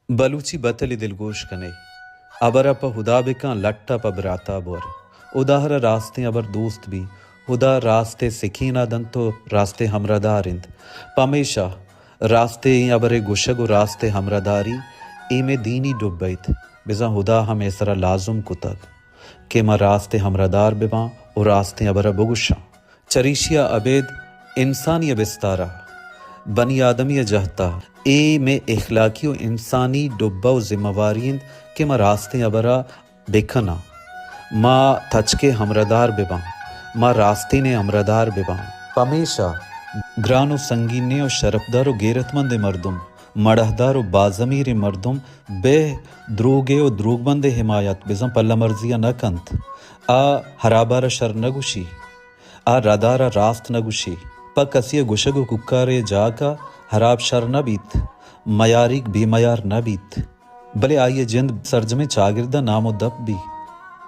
बलूची बतली दिलगोश कने अबर अप हुदा बिका लट्टा प बराता बोर उदाहर रास्ते अबर दोस्त भी हुदा रास्ते सिखीना दंतो रास्ते हमरदारिंद पमेशा रास्ते अबरे गुशगु रास्ते हमरदारी इमे दीनी डुब्बैत बिजा हुदा हम ऐसरा लाजुम कुतग के मा रास्ते हमरदार बिबा और रास्ते अबर बुगुशा चरीशिया अबेद इंसानी बिस्तारा बनी आदमी जहता ए में इखलाकी व इंसानी डुब्बा व जिम्मेवारियंद के मा रास्ते अबरा बेखना मा तचके हमरदार बिबा मा रास्ते ने हमरदार बिबा हमेशा ग्रानो संगीने और शरफदार व गैरतमंद मर्दुम मड़हदार व बाजमीर मर्दुम बे द्रोगे व द्रोगबंद हिमायत बिजम पल्ला मर्जिया न कंत आ हराबारा शर नगुशी आ रदारा रास्त नगुशी प कसिय गुशगु कुक्कारे जाका हराब शर न बीत मयारिक बेमयार न बीत भले आइए जिंद सरजमे चागिरदा नामो दब भी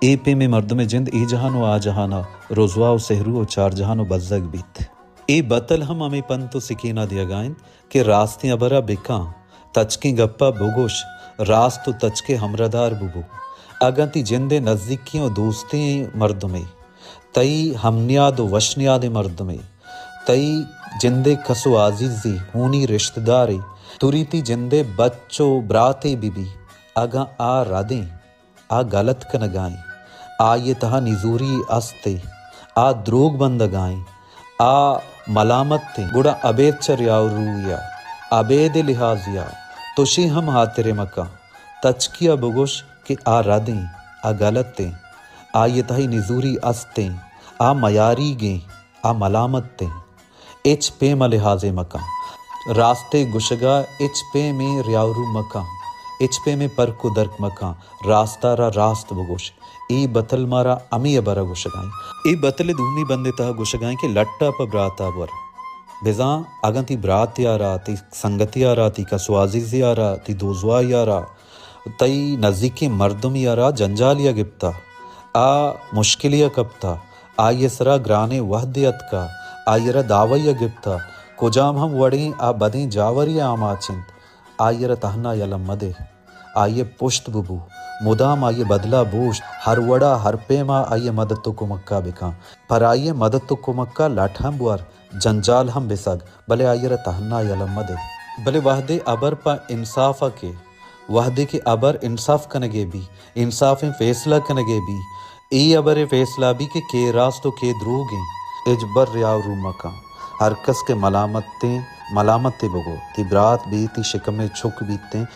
ए पे में मर्द में जिंद ए जहानो आ जहाना रोजवा व सहरू व चार जहानो बज्जग बीत ए बतल हम हमें पंतो सिकीना दिया गायन के रास्ते अबरा बिका तचके गप्पा बुगोश रास्त तचके हमरदार बुबू अगंती जिंदे नजदीकियों दोस्ते मर्द में तई हमनियाद वशनियाद मर्द में तई जिंदे कसो आजीजी हूनी रिश्तेदारी तुरीती जिंदे बच्चो ब्राते बीबी अगा आ रादे आ गलत कन गाएं आ ये तहा निजूरी अस्ते आ द्रोग बंद गाएं आ मलामत ते गुड़ा अबेद चरियारूया अबेद लिहाजिया तुशी हम हातिरे मका तचकिया बुगुश के आ रादे आ गलत ते आ ये तही निजूरी अस्ते आ मयारी गे आ मलामत ते एच पे मलिहाजे मका रास्ते गुशगा एच पे में रियारू मका एच पे में पर को दर्क मका रास्तारा रास्त बगोश ए बतल मारा अमी अबरा गुशगाएं ए बतले दूनी बंदे तह गुशगाएं के लट्टा प ब्राता वर बेजा अगंती ब्रात यारा ती संगति यारा ती कसवाजीज यारा ती दोजवा यारा तई नज़दीकी मर्दम यारा जंजालिया गिप्ता आ मुश्किलिया कप्ता आ ये सरा ग्राने वहदियत का आयरा दावैया गिप्ता कुजाम हम वड़ी आ बदी जावरिया आमाचिंत आयरा तहना यलम मदे आये पुश्त बुबू मुदाम आये बदला बूश हर वड़ा हर पेमा आये मदद तो कुमक्का बिका पर आये मदद तो कुमक्का लाठम बुआर जंजाल हम बिसग भले आयरा तहना यलम मदे भले वहदे अबर पा इंसाफा के वहदे के अबर इंसाफ कनगे भी इंसाफ फैसला कनगे भी ए अबर फैसला भी के रास्तो के द्रोगे इजबर रियारू मका हर कस के मलामतें बगो ती ब्रात भी ती शिकमे छुक बीते